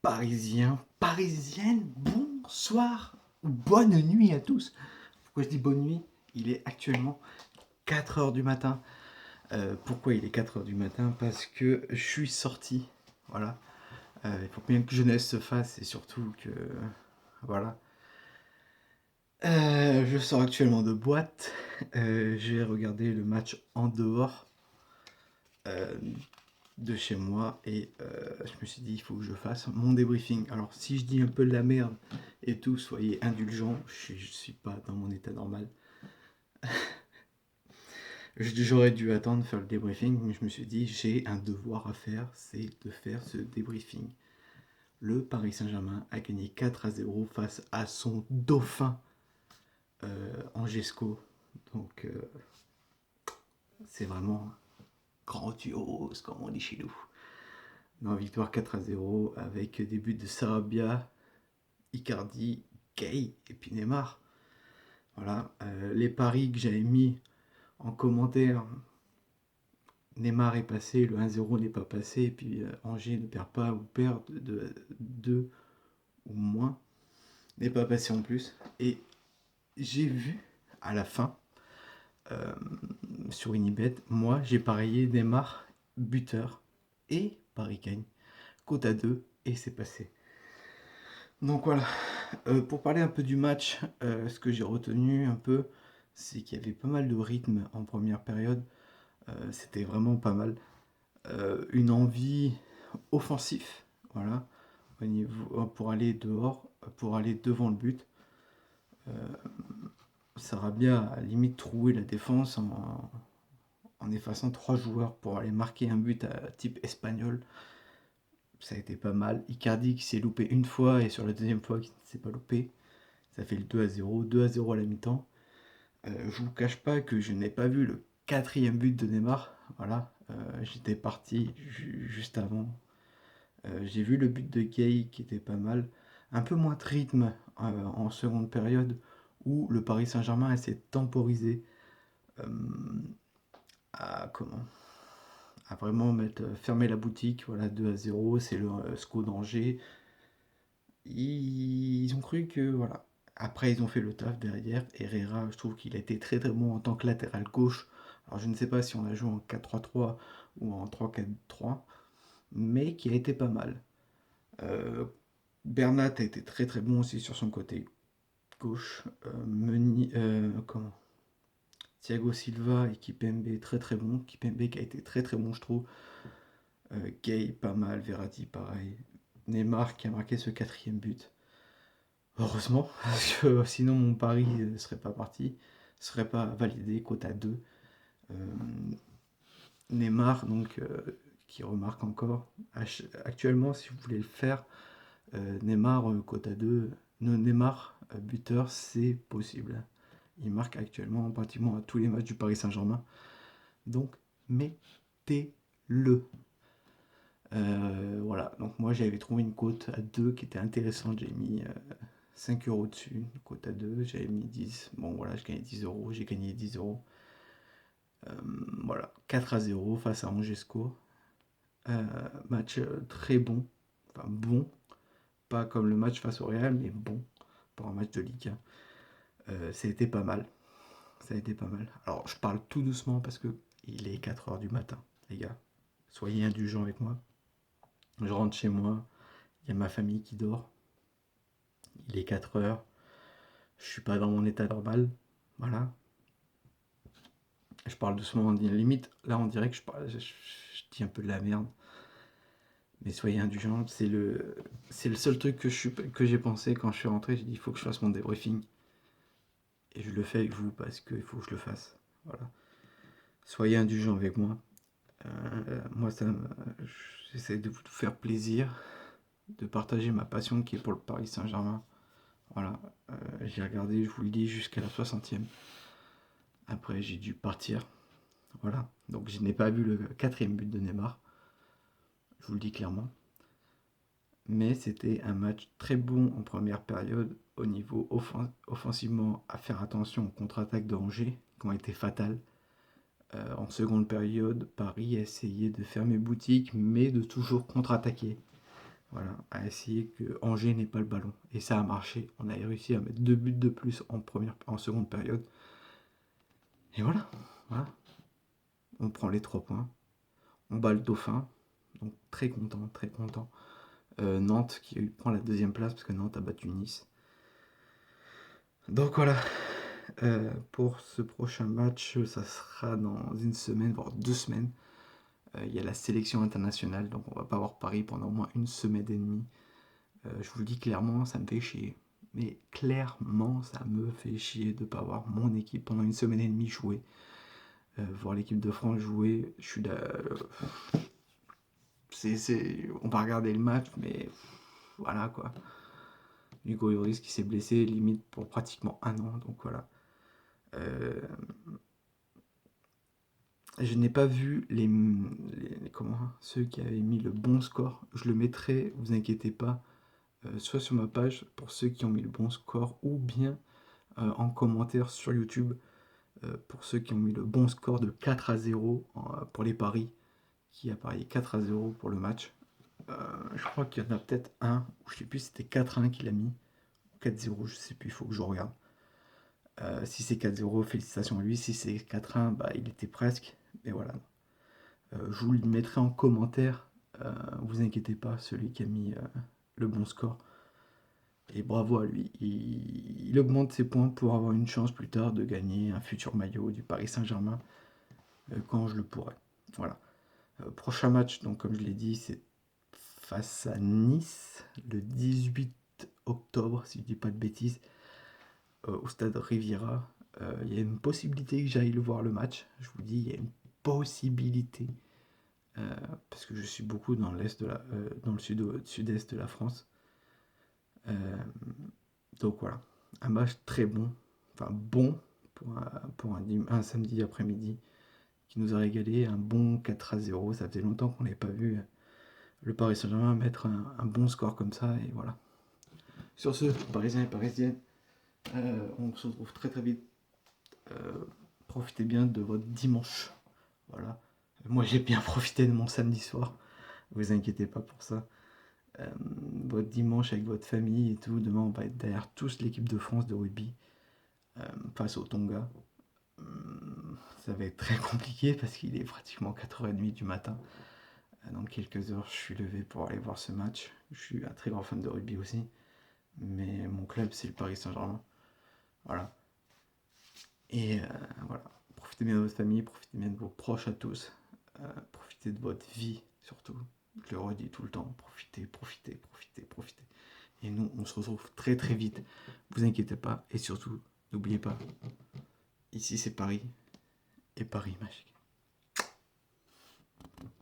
Parisiens, parisiennes, bonsoir ou bonne nuit à tous. Pourquoi je dis bonne nuit? Il est actuellement 4 heures du matin. Pourquoi il est 4 heures du matin? Parce que je suis sorti. Voilà. Il faut bien que jeunesse se fasse et surtout que. Voilà. Je sors actuellement de boîte. J'ai regardé le match en dehors euh, de chez moi et je me suis dit il faut que je fasse mon débriefing. Alors si je dis un peu de la merde et tout, soyez indulgents, je suis pas dans mon état normal. J'aurais dû attendre de faire le débriefing, mais je me suis dit j'ai un devoir à faire, c'est de faire ce débriefing. Le Paris Saint-Germain a gagné 4-0 face à son dauphin Angesco. Donc c'est vraiment grandiose comme on dit chez nous. Une victoire 4-0 avec des buts de Sarabia, Icardi, Gay et puis Neymar. Voilà, les paris que j'avais mis en commentaire, Neymar est passé, le 1-0 n'est pas passé, et puis Angers ne perd pas ou perd de 2 ou moins, n'est pas passé en plus. Et j'ai vu à la fin, euh, sur Unibet, moi j'ai parié Neymar buteur et Paris gagne, cote à 2 et c'est passé. Donc voilà, pour parler un peu du match, ce que j'ai retenu un peu, c'est qu'il y avait pas mal de rythme en première période. C'était vraiment pas mal. Une envie offensive, voilà, au niveau, pour aller dehors, pour aller devant le but. Euh, Sarabia a limite troué la défense en effaçant 3 joueurs pour aller marquer un but à type espagnol. Ça a été pas mal. Icardi qui s'est loupé une fois et sur la deuxième fois qui ne s'est pas loupé. Ça fait le 2-0, 2-0 à la mi-temps. Je vous cache pas que je n'ai pas vu le quatrième but de Neymar. Voilà, j'étais parti juste avant. J'ai vu le but de Gay qui était pas mal. Un peu moins de rythme en seconde période où le Paris Saint-Germain essaie de temporiser euh, comment à vraiment fermer la boutique. Voilà, 2-0, c'est le SCO d'Angers. Ils ont cru que voilà. Après, ils ont fait le taf derrière. Herrera, je trouve qu'il a été très très bon en tant que latéral gauche. Alors, je ne sais pas si on a joué en 4-3-3 ou en 3-4-3, mais qui a été pas mal. Euh, Bernat a été très très bon aussi sur son côté gauche. Comment Thiago Silva et Kipembe très très bon. Kipembe qui a été très très bon, je trouve. Gay pas mal, Verratti pareil. Neymar qui a marqué ce quatrième but. Heureusement, parce que sinon mon pari ne serait pas parti, ne serait pas validé, cote à 2. Euh, Neymar, donc, qui remarque encore. Actuellement, si vous voulez le faire, Neymar, cote à 2, Neymar, buteur, c'est possible. Il marque actuellement pratiquement à tous les matchs du Paris Saint-Germain. Donc, mettez-le. Voilà, donc moi j'avais trouvé une cote à 2 qui était intéressante. J'ai mis 5 euros dessus, une cote à 2, j'avais mis 10. Bon voilà, je gagnais 10 euros, j'ai gagné 10 euros. Voilà, 4-0 face à Angesco. Match très bon, enfin bon, pas comme le match face au Real, mais bon pour un match de Ligue 1. Ça a été pas mal. Ça a été pas mal. Alors, je parle tout doucement parce que il est 4 heures du matin, les gars. Soyez indulgents avec moi. Je rentre chez moi, il y a ma famille qui dort. Il est 4 heures. Je suis pas dans mon état normal. Voilà. Je parle doucement, limite. Là, on dirait que je dis un peu de la merde. Mais soyez indulgents. C'est le seul truc que j'ai pensé quand je suis rentré. J'ai dit, il faut que je fasse mon débriefing. Et je le fais avec vous parce qu'il faut que je le fasse. Voilà. Soyez indulgents avec moi. Moi, j'essaie de vous faire plaisir, de partager ma passion qui est pour le Paris Saint-Germain. Voilà, j'ai regardé, je vous le dis, jusqu'à la 60e. Après, j'ai dû partir. Voilà, donc je n'ai pas vu le quatrième but de Neymar. Je vous le dis clairement. Mais c'était un match très bon en première période au niveau offensivement à faire attention aux contre-attaques d'Angers qui ont été fatales. En seconde période, Paris a essayé de fermer boutique mais de toujours contre-attaquer. Voilà, à essayer que Angers n'ait pas le ballon. Et ça a marché. On a réussi à mettre 2 buts de plus en seconde période. Et voilà, voilà. On prend les 3 points. On bat le Dauphin. Donc très content, très content. Nantes qui prend la deuxième place parce que Nantes a battu Nice. Donc voilà. Pour ce prochain match, ça sera dans une semaine, voire 2 semaines. Il y a la sélection internationale, donc on va pas avoir Paris pendant au moins une semaine et demie. Je vous le dis clairement, ça me fait chier. Mais clairement, ça me fait chier de ne pas avoir mon équipe pendant une semaine et demie jouer. Voir l'équipe de France jouer, je suis là. On va regarder le match, mais voilà quoi. Hugo Lloris qui s'est blessé limite pour pratiquement un an, donc voilà. Je n'ai pas vu ceux qui avaient mis le bon score. Je le mettrai, vous inquiétez pas, soit sur ma page pour ceux qui ont mis le bon score, ou bien en commentaire sur YouTube pour ceux qui ont mis le bon score de 4-0 pour les paris, qui a parié 4-0 pour le match. Je crois qu'il y en a peut-être un, je sais plus si c'était 4-1 qu'il a mis, 4-0, je sais plus, il faut que je regarde. Si c'est 4-0, félicitations à lui. Si c'est 4-1, bah, il était presque. Mais voilà. Je vous le mettrai en commentaire. Vous inquiétez pas, celui qui a mis le bon score. Et bravo à lui. Il augmente ses points pour avoir une chance plus tard de gagner un futur maillot du Paris Saint-Germain quand je le pourrai. Voilà. Prochain match, donc comme je l'ai dit, c'est face à Nice le 18 octobre, si je ne dis pas de bêtises, au stade Riviera. Il y a une possibilité que j'aille le voir le match. Je vous dis, il y a une possibilité. Parce que je suis beaucoup dans l'est dans le sud-est de la France. Donc voilà, un match très bon, enfin bon pour un samedi après-midi qui nous a régalé, un bon 4-0. Ça faisait longtemps qu'on n'avait pas vu le Paris Saint-Germain mettre un bon score comme ça, et voilà. Sur ce, Parisiens et Parisiennes, on se retrouve très très vite. Profitez bien de votre dimanche. Voilà. Moi j'ai bien profité de mon samedi soir. Vous inquiétez pas pour ça. Votre dimanche avec votre famille et tout. Demain, on va être derrière tous l'équipe de France de rugby face au Tonga. Ça va être très compliqué parce qu'il est pratiquement 4h30 du matin. Dans quelques heures, je suis levé pour aller voir ce match. Je suis un très grand fan de rugby aussi. Mais mon club, c'est le Paris Saint-Germain. Voilà. Et voilà. Profitez bien de votre famille, profitez bien de vos proches à tous. Profitez de votre vie surtout. Je le redis tout le temps. Profitez, profitez, profitez, profitez. Et nous, on se retrouve très très vite. Vous inquiétez pas. Et surtout, n'oubliez pas, ici c'est Paris. Et Paris magique.